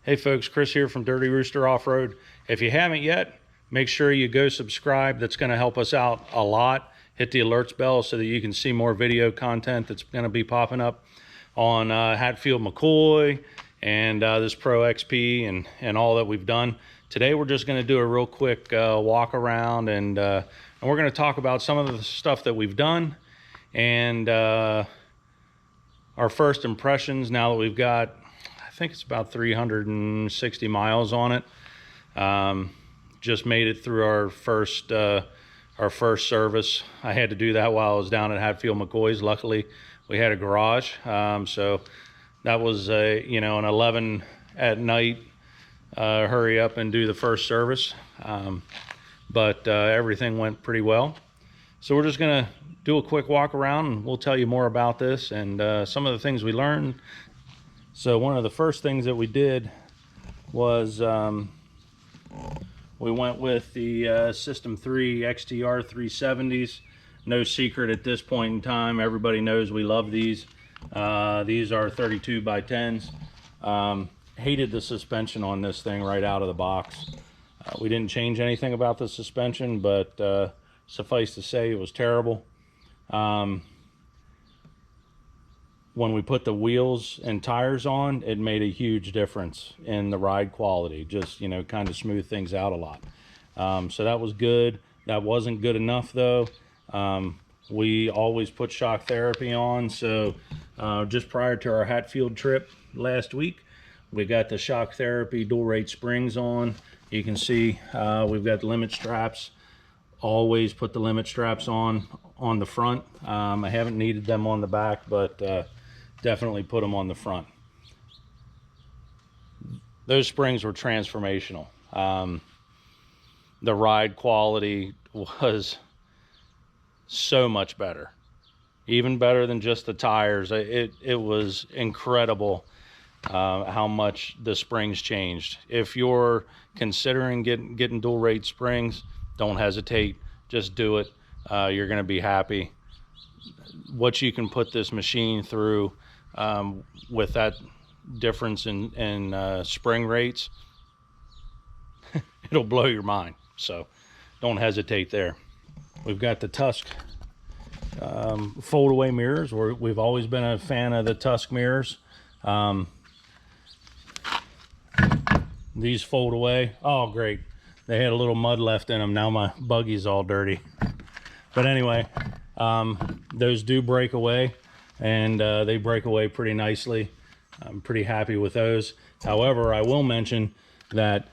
Hey folks, Chris here from Dirty Rooster Off-Road. If you haven't yet, make sure you go subscribe. That's going to help us out a lot. Hit the alerts bell so that you can see more video content that's going to be popping up on Hatfield McCoy and this Pro XP and all that we've done. Today we're just going to do a real quick walk around and we're going to talk about some of the stuff that we've done and our first impressions now that we've got, I think it's about 360 miles on it. Just made it through our first service. I had to do that while I was down at Hatfield McCoy's. Luckily, we had a garage, so that was an 11 at night hurry up and do the first service. But everything went pretty well. So we're just gonna do a quick walk around and we'll tell you more about this and some of the things we learned. So one of the first things that we did was we went with the System 3 XTR 370s. No secret at this point in time, everybody knows we love these. These are 32 by 10s. Hated the suspension on this thing right out of the box. We didn't change anything about the suspension, but suffice to say it was terrible. When we put the wheels and tires on, it made a huge difference in the ride quality. Just, kind of smooth things out a lot. So that was good. That wasn't good enough though. We always put shock therapy on. So just prior to our Hatfield trip last week, we got the shock therapy dual rate springs on. You can see we've got the limit straps. Always put the limit straps on the front. I haven't needed them on the back, but definitely put them on the front. Those springs were transformational. The ride quality was so much better, even better than just the tires. It was incredible how much the springs changed. If you're considering getting dual rate springs, don't hesitate, just do it. You're going to be happy. What you can put this machine through with that difference in spring rates, it'll blow your mind. So don't hesitate there. We've got the Tusk fold away mirrors. We've always been a fan of the Tusk mirrors. These fold away. Oh great, they had a little mud left in them. Now my buggy's all dirty. But anyway, those do break away, and they break away pretty nicely. I'm pretty happy with those. However, I will mention that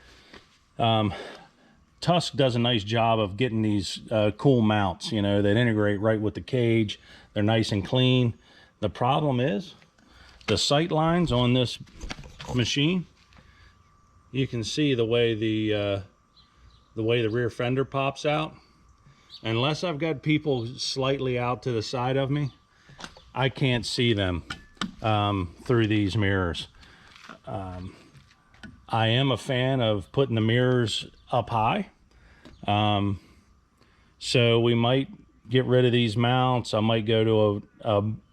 Tusk does a nice job of getting these cool mounts. They integrate right with the cage. They're nice and clean. The problem is the sight lines on this machine. You can see the way the rear fender pops out. Unless I've got people slightly out to the side of me, I can't see them through these mirrors. I am a fan of putting the mirrors up high. So we might get rid of these mounts. I might go to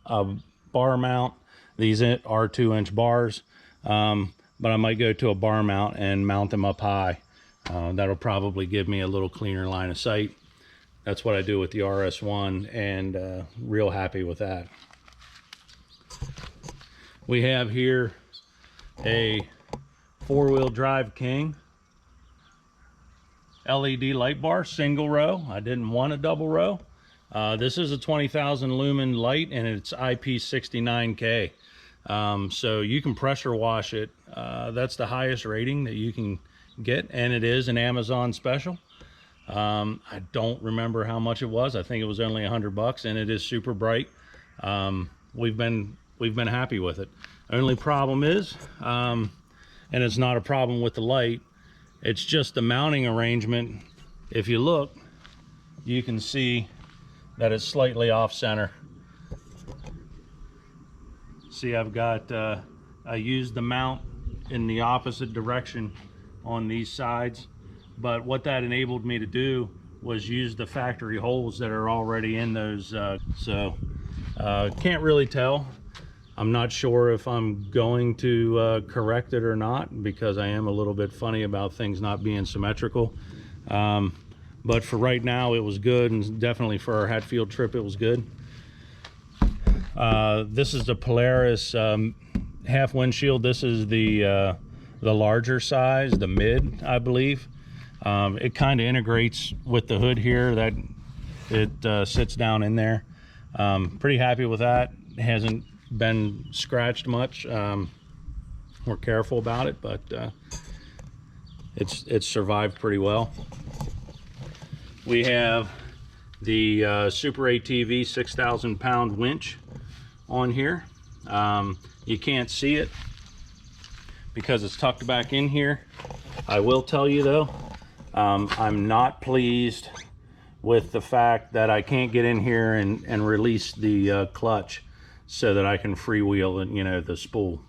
a bar mount. These are 2-inch bars. But I might go to a bar mount and mount them up high. That'll probably give me a little cleaner line of sight. That's what I do with the RS1, and real happy with that. We have here a 4-wheel drive King LED light bar, single row. I didn't want a double row. This is a 20,000 lumen light, and it's IP69K. So you can pressure wash it. That's the highest rating that you can get, and it is an Amazon special. I don't remember how much it was. I think it was only $100, and it is super bright. We've been happy with it. Only problem is, and it's not a problem with the light, it's just the mounting arrangement. If you look, you can see that it's slightly off center. See, I've got I used the mount in the opposite direction on these sides, but what that enabled me to do was use the factory holes that are already in those. So can't really tell. I'm not sure if I'm going to correct it or not, because I am a little bit funny about things not being symmetrical. But for right now, it was good, and definitely for our Hatfield trip, it was good. This is the Polaris half windshield. This is the larger size, the mid, I believe. It kind of integrates with the hood here, that it sits down in there. Pretty happy with that. It hasn't been scratched much. We're careful about it, but it's survived pretty well. We have the Super ATV 6,000 pound winch on here. You can't see it because it's tucked back in here. I will tell you though, I'm not pleased with the fact that I can't get in here and release the clutch so that I can freewheel, you know, the spool.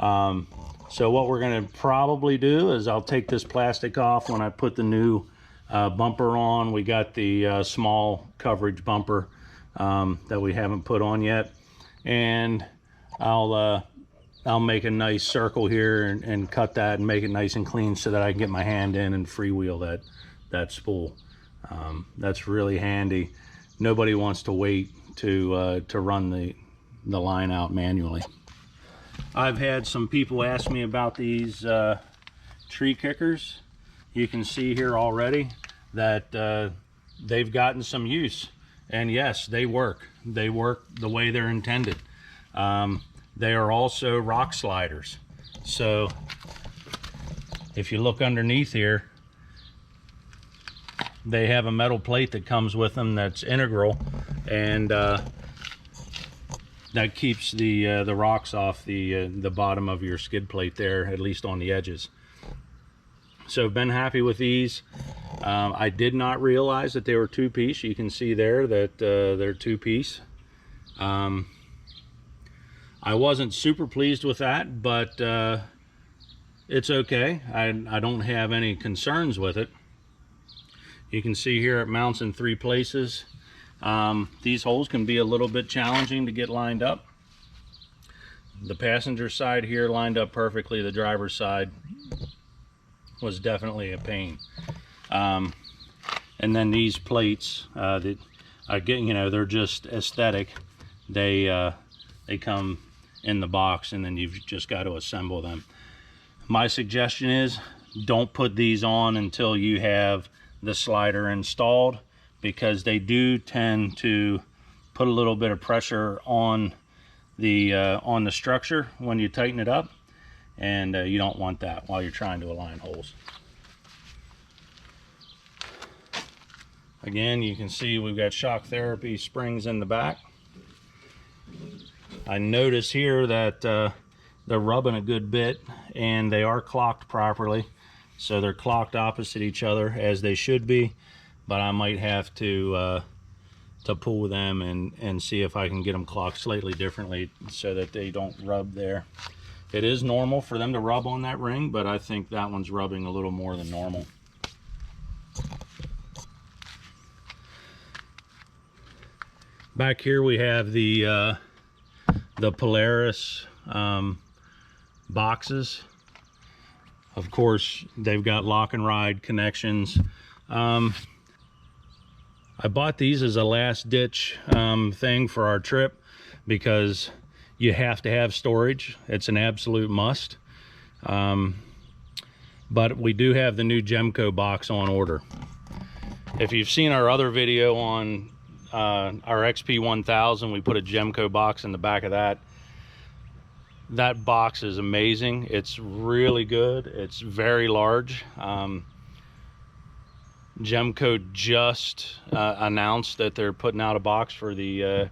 So what we're going to probably do is I'll take this plastic off when I put the new bumper on. We got the small coverage bumper that we haven't put on yet, and I'll make a nice circle here and cut that and make it nice and clean so that I can get my hand in and freewheel that spool. That's really handy. Nobody wants to wait to run the line out manually. I've had some people ask me about these tree kickers. You can see here already that they've gotten some use, and yes, they work. They work the way they're intended. They are also rock sliders. So if you look underneath here, they have a metal plate that comes with them that's integral, and that keeps the rocks off the bottom of your skid plate there, at least on the edges. So been happy with these. I did not realize that they were two-piece. You can see there that they're two-piece. I wasn't super pleased with that, but it's okay. I don't have any concerns with it. You can see here it mounts in 3 places. These holes can be a little bit challenging to get lined up. The passenger side here lined up perfectly. The driver's side was definitely a pain. And then these plates that I get, you know, they're just aesthetic. They come in the box, and then you've just got to assemble them. My suggestion is don't put these on until you have the slider installed, because they do tend to put a little bit of pressure on the structure when you tighten it up, and you don't want that while you're trying to align holes. Again, you can see we've got shock therapy springs in the back. I notice here that they're rubbing a good bit, and they are clocked properly. So they're clocked opposite each other, as they should be, but I might have to pull them and see if I can get them clocked slightly differently so that they don't rub there. It is normal for them to rub on that ring, but I think that one's rubbing a little more than normal. Back here we have the Polaris boxes. Of course, they've got lock and ride connections. I bought these as a last ditch thing for our trip, because you have to have storage. It's an absolute must. But we do have the new Gemco box on order. If you've seen our other video on our XP 1000, we put a Gemco box in the back of that. That box is amazing. It's really good. It's very large. Gemco just announced that they're putting out a box for the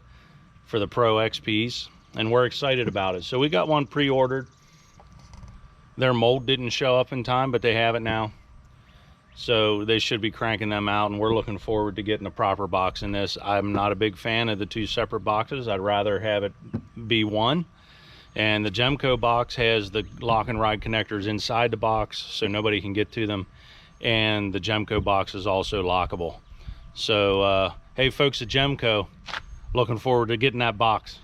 Pro XPs, and we're excited about it. So we got one pre-ordered. Their mold didn't show up in time, but they have it now. So they should be cranking them out, and we're looking forward to getting a proper box in this. I'm not a big fan of the 2 separate boxes. I'd rather have it be one. And the Gemco box has the lock and ride connectors inside the box, so nobody can get to them. And the Gemco box is also lockable. So hey folks at Gemco, looking forward to getting that box.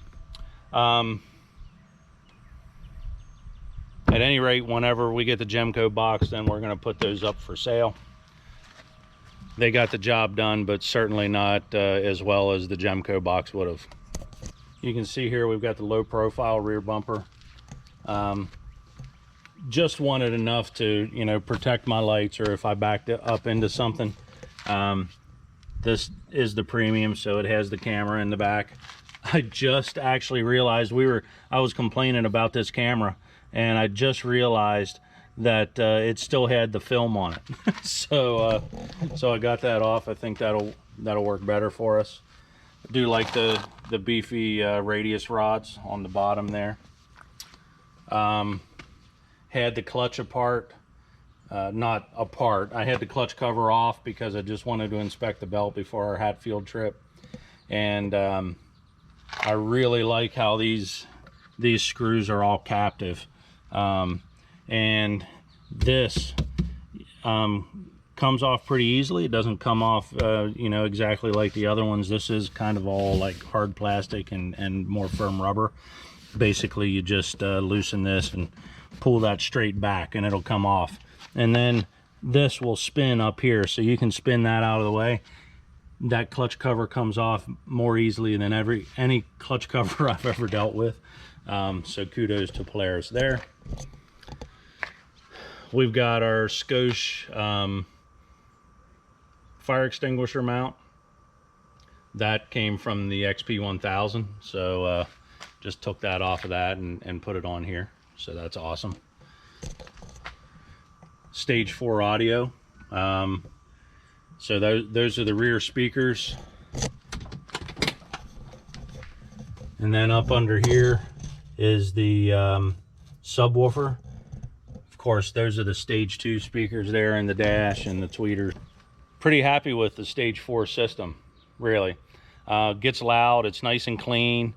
At any rate, whenever we get the Gemco box, then we're going to put those up for sale. They got the job done, but certainly not as well as the Gemco box would have. You can see here we've got the low profile rear bumper. Just wanted enough to, you know, protect my lights, or if I backed it up into something. This is the premium, so it has the camera in the back. I just actually realized I was complaining about this camera, and I just realized that it still had the film on it. So I got that off. I think that'll work better for us. I do like the beefy radius rods on the bottom there. Had the clutch apart, not apart. I had the clutch cover off because I just wanted to inspect the belt before our Hatfield trip. And I really like how these screws are all captive. And this comes off pretty easily. It doesn't come off you know, exactly like the other ones. This is kind of all like hard plastic and more firm rubber. Basically you just loosen this and pull that straight back and it'll come off. And then this will spin up here, so you can spin that out of the way. That clutch cover comes off more easily than any clutch cover I've ever dealt with. So kudos to Polaris there. We've got our Scosche fire extinguisher mount. That came from the XP 1000, so just took that off of that and put it on here. So that's awesome. Stage 4 audio. So those are the rear speakers. And then up under here is the subwoofer. Of course, those are the stage 2 speakers there in the dash and the tweeters. Pretty happy with the stage 4 system, really. Gets loud, it's nice and clean.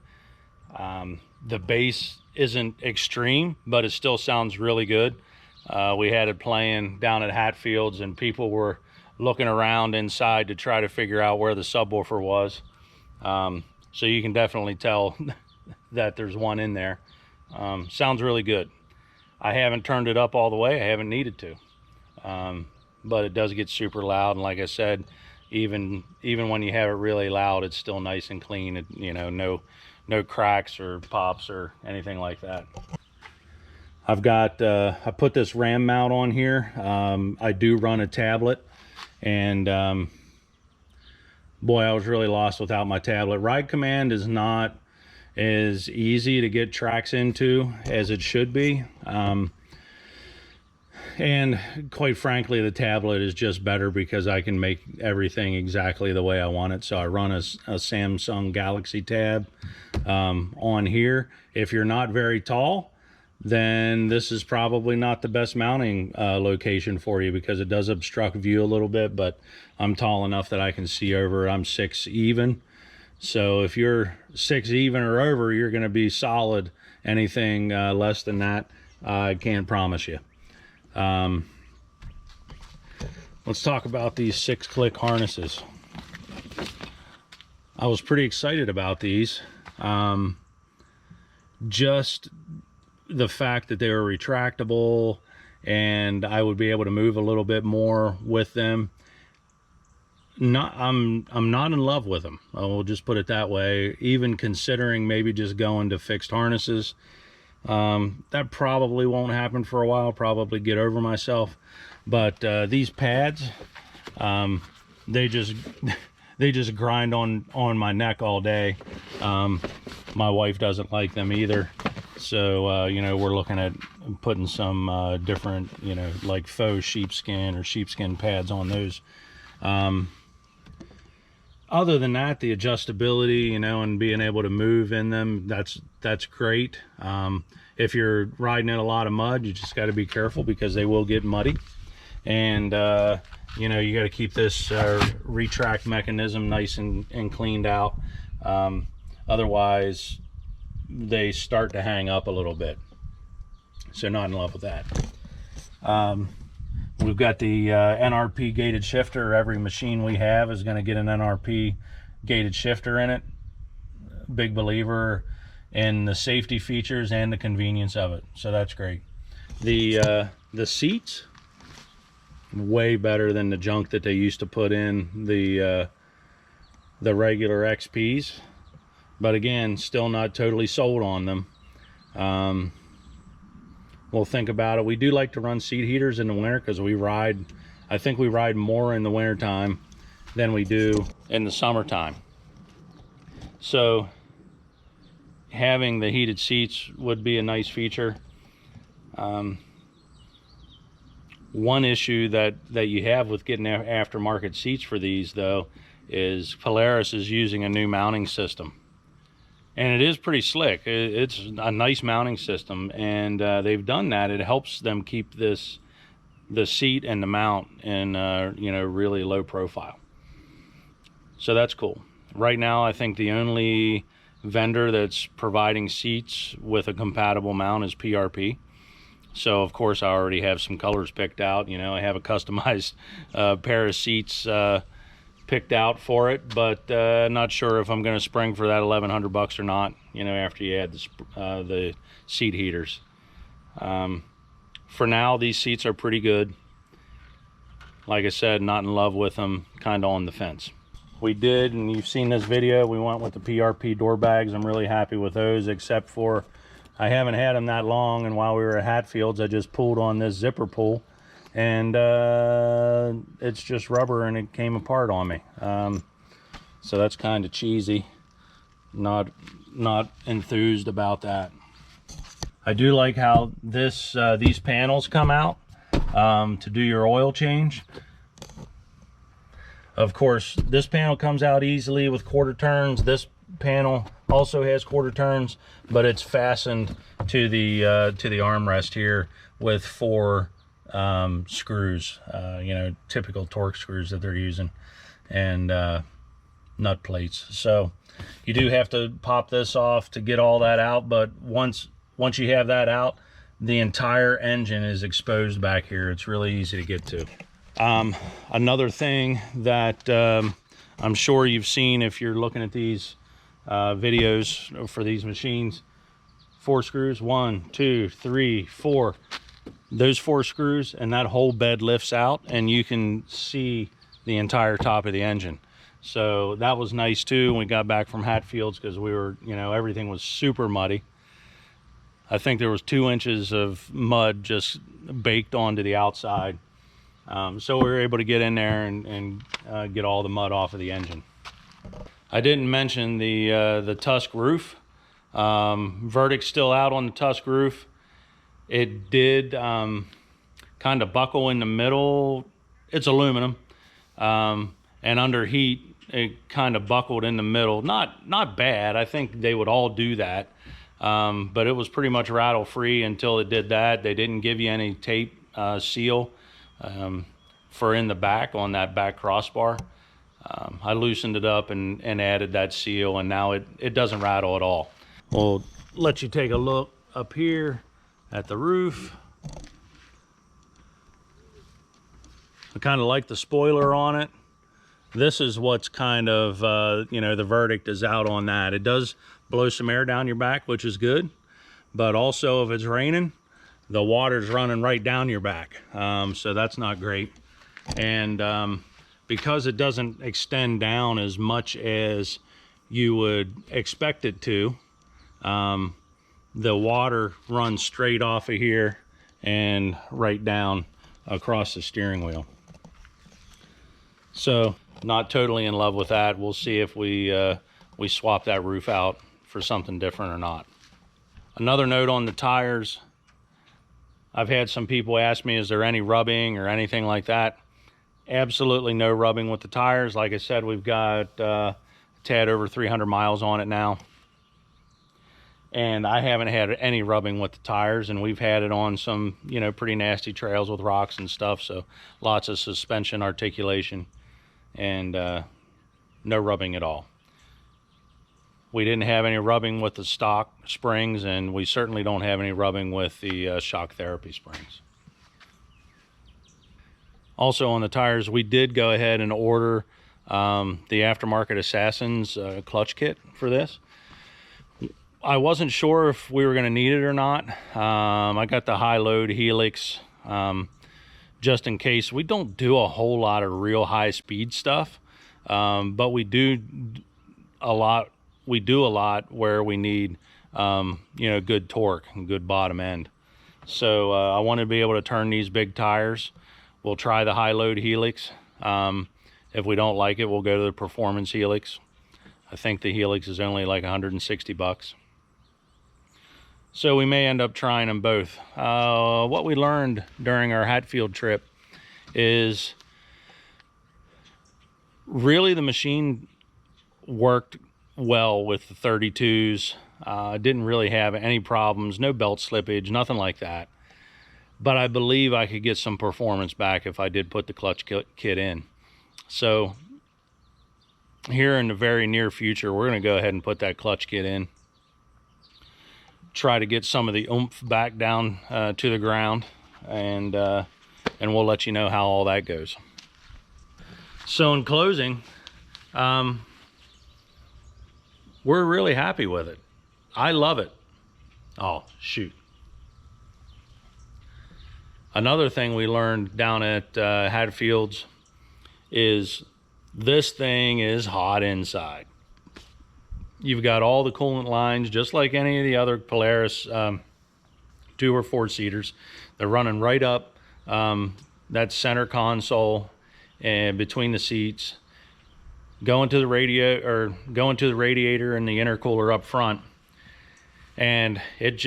The bass isn't extreme, but it still sounds really good. We had it playing down at Hatfields, and people were looking around inside to try to figure out where the subwoofer was. So you can definitely tell that there's one in there. Sounds really good. I haven't turned it up all the way. I haven't needed to. But it does get super loud, and like I said, even when you have it really loud, it's still nice and clean. It, you know, no cracks or pops or anything like that. I've got I put this RAM mount on here. I do run a tablet, and boy, I was really lost without my tablet. Ride Command is not as easy to get tracks into as it should be. And quite frankly, the tablet is just better because I can make everything exactly the way I want it. So I run a Samsung Galaxy Tab on here. If you're not very tall, then this is probably not the best mounting location for you, because it does obstruct view a little bit, but I'm tall enough that I can see over. I'm 6 even. So if you're 6 even or over, you're going to be solid. Anything less than that, I can't promise you. Let's talk about these 6-click harnesses. I was pretty excited about these. Just the fact that they were retractable and I would be able to move a little bit more with them. I'm not in love with them. I will just put it that way. Even considering maybe just going to fixed harnesses. That probably won't happen for a while. Probably get over myself. But these pads, they just grind on my neck all day. My wife doesn't like them either. So you know, we're looking at putting some different, you know, like faux sheepskin or sheepskin pads on those. Other than that, the adjustability, you know, and being able to move in them, that's great. If you're riding in a lot of mud, you just got to be careful because they will get muddy. And you know, you got to keep this retract mechanism nice and cleaned out. Otherwise, they start to hang up a little bit. So not in love with that. We've got the NRP gated shifter. Every machine we have is going to get an NRP gated shifter in it. Big believer in the safety features and the convenience of it. So that's great. The seats, way better than the junk that they used to put in the regular XPs, but again, still not totally sold on them. We'll think about it. We do like to run seat heaters in the winter because I think we ride more in the winter time than we do in the summertime. So having the heated seats would be a nice feature. One issue that you have with getting aftermarket seats for these, though, is Polaris is using a new mounting system, and it is pretty slick. It's a nice mounting system, and they've done that. It helps them keep the seat and the mount in really low profile. So that's cool. Right now, I think the only vendor that's providing seats with a compatible mount is PRP. So of course I already have some colors picked out. I have a customized pair of seats picked out for it, but not sure if I'm going to spring for that $1,100 or not, after you add the seat heaters. For now, these seats are pretty good. Like I said, not in love with them, kind of on the fence. We did, and you've seen this video, we went with the PRP door bags. I'm really happy with those, except for I haven't had them that long, and while we were at Hatfields, I just pulled on this zipper pull, and it's just rubber, and it came apart on me. So that's kind of cheesy. Not enthused about that. I do like how these panels come out to do your oil change. Of course, this panel comes out easily with quarter turns. This panel also has quarter turns, but it's fastened to the armrest here with 4 screws, typical torque screws that they're using, and nut plates. So you do have to pop this off to get all that out, but once you have that out, the entire engine is exposed back here. It's really easy to get to. Another thing that I'm sure you've seen if you're looking at these videos for these machines, 4 screws, 1, 2, 3, 4. Those 4 screws, and that whole bed lifts out, and you can see the entire top of the engine. So that was nice too when we got back from Hatfields, because we were, everything was super muddy. I think there was 2 inches of mud just baked onto the outside. So we were able to get in there and get all the mud off of the engine. I didn't mention the Tusk roof. Verdict's still out on the Tusk roof. It did kind of buckle in the middle. It's aluminum, and under heat it kind of buckled in the middle. Not bad. I think they would all do that, but it was pretty much rattle free until it did that. They didn't give you any tape seal for in the back on that back crossbar. I loosened it up and added that seal, and now it doesn't rattle at all. We'll let you take a look up here at the roof. I kind of like the spoiler on it. This is what's kind of, the verdict is out on that. It does blow some air down your back, which is good, but also if it's raining, the water's running right down your back. So that's not great. And because it doesn't extend down as much as you would expect it to, the water runs straight off of here and right down across the steering wheel. So not totally in love with that. We'll see if we swap that roof out for something different or not. Another note on the tires. I've had some people ask me, is there any rubbing or anything like that? Absolutely no rubbing with the tires. Like I said, we've got a tad over 300 miles on it now, and I haven't had any rubbing with the tires, and we've had it on some pretty nasty trails with rocks and stuff, so lots of suspension articulation, and no rubbing at all. We didn't have any rubbing with the stock springs, and we certainly don't have any rubbing with the shock therapy springs. Also on the tires, we did go ahead and order the aftermarket Assassin's clutch kit for this. I wasn't sure if we were going to need it or not. I got the high load Helix just in case. We don't do a whole lot of real high speed stuff, but we do a lot. We do a lot where we need good torque and good bottom end. So I want to be able to turn these big tires. We'll try the high load Helix. If we don't like it, we'll go to the performance Helix. I think the Helix is only like 160 bucks. So we may end up trying them both. What we learned during our Hatfield trip is really the machine worked well with the 32s. Didn't really have any problems, no belt slippage, nothing like that. But I believe I could get some performance back if I did put the clutch kit in. So here in the very near future, we're going to go ahead and put that clutch kit in. Try to get some of the oomph back down to the ground, and we'll let you know how all that goes. So in closing, we're really happy with it. I love it. Oh, shoot. Another thing we learned down at Hatfields is this thing is hot inside. You've got all the coolant lines, just like any of the other Polaris 2 or 4 seaters. They're running right up that center console and between the seats, going to the radiator and the intercooler up front, and it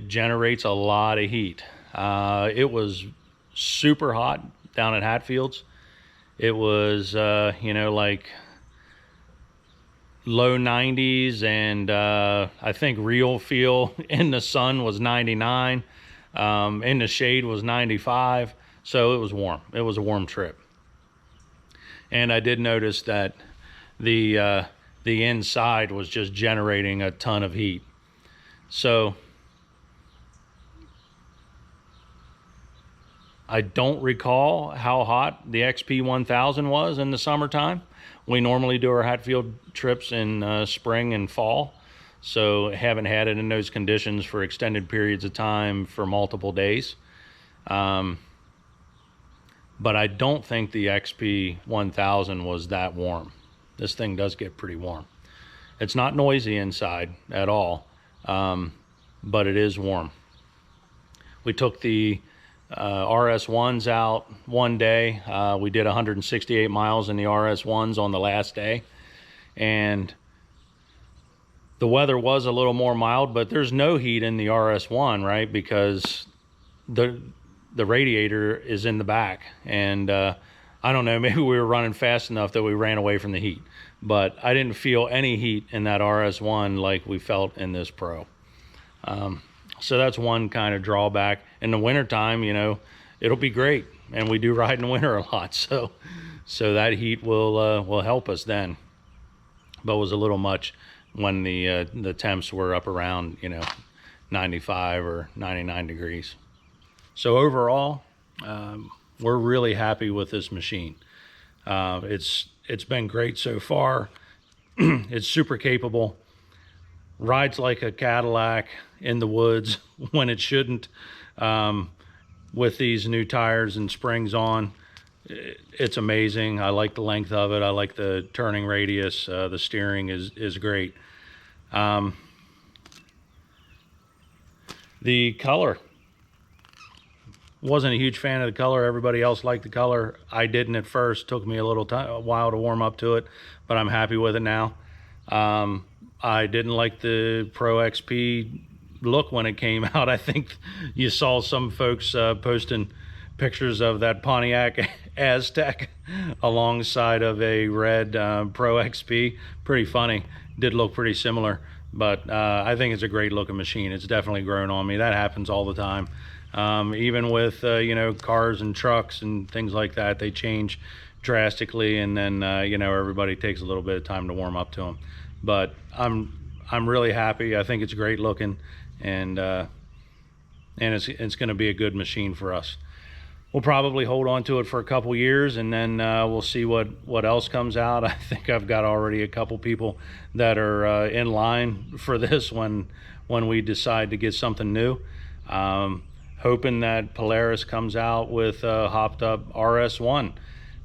generates a lot of heat. It was super hot down at Hatfields. It was like low 90s, and I think real feel in the sun was 99, in the shade was 95, so it was warm. It was a warm trip. And I did notice that the inside was just generating a ton of heat. So I don't recall how hot the XP 1000 was in the summertime. We normally do our Hatfield trips in spring and fall, so haven't had it in those conditions for extended periods of time for multiple days. But I don't think the XP 1000 was that warm. This thing does get pretty warm. It's not noisy inside at all, but it is warm. We took the RS1s out one day. We did 168 miles in the RS1s on the last day, and the weather was a little more mild, but there's no heat in the RS1, right? Because the radiator is in the back, and I don't know, maybe we were running fast enough that we ran away from the heat, but I didn't feel any heat in that RS1 like we felt in this Pro. So that's one kind of drawback. In the wintertime, it'll be great, and we do ride in the winter a lot, so that heat will help us then. But it was a little much when the temps were up around 95 or 99 degrees. So overall, we're really happy with this machine. It's been great so far. It's super capable. Rides like a Cadillac in the woods when it shouldn't, with these new tires and springs on. It's amazing. I like the length of it. I like the turning radius. The steering is great. The color, wasn't a huge fan of the color. Everybody else liked the color. I didn't at first. Took me a while to warm up to it, but I'm happy with it now. I didn't like the Pro XP look when it came out. I think you saw some folks posting pictures of that Pontiac Aztec alongside of a red Pro XP. Pretty funny. Did look pretty similar, but I think it's a great looking machine. It's definitely grown on me. That happens all the time. Even with cars and trucks and things like that, they change drastically, and then everybody takes a little bit of time to warm up to them. But I'm really happy. I think it's great looking, and it's going to be a good machine for us. we'll probably hold on to it for a couple years, and then we'll see what else comes out. I think I've got already a couple people that are in line for this when we decide to get something new. Hoping that Polaris comes out with a hopped up RS1.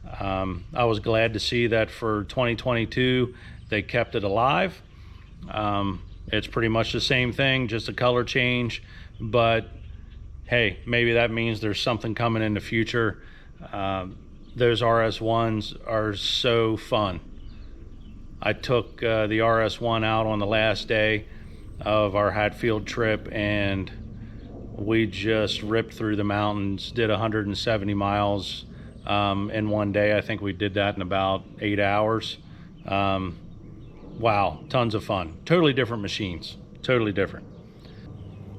I was glad to see that for 2022 they kept it alive. It's pretty much the same thing, just a color change, but hey, maybe that means there's something coming in the future. Those RS1s are so fun. I took the RS1 out on the last day of our Hatfield trip, and we just ripped through the mountains, did 170 miles in one day. I think we did that in about 8 hours. Wow, tons of fun. Totally different machines, totally different.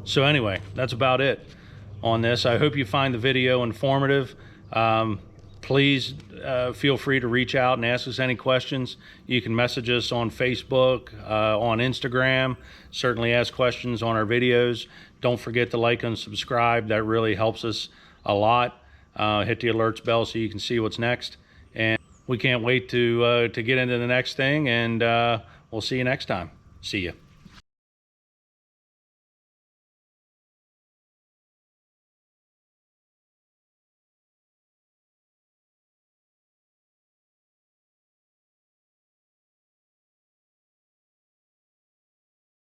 So anyway, that's about it on this. I hope you find the video informative. Please feel free to reach out and ask us any questions. You can message us on Facebook, on Instagram, certainly ask questions on our videos. Don't forget to like and subscribe. That really helps us a lot. Hit the alerts bell so you can see what's next. And we can't wait to get into the next thing, and we'll see you next time. See ya.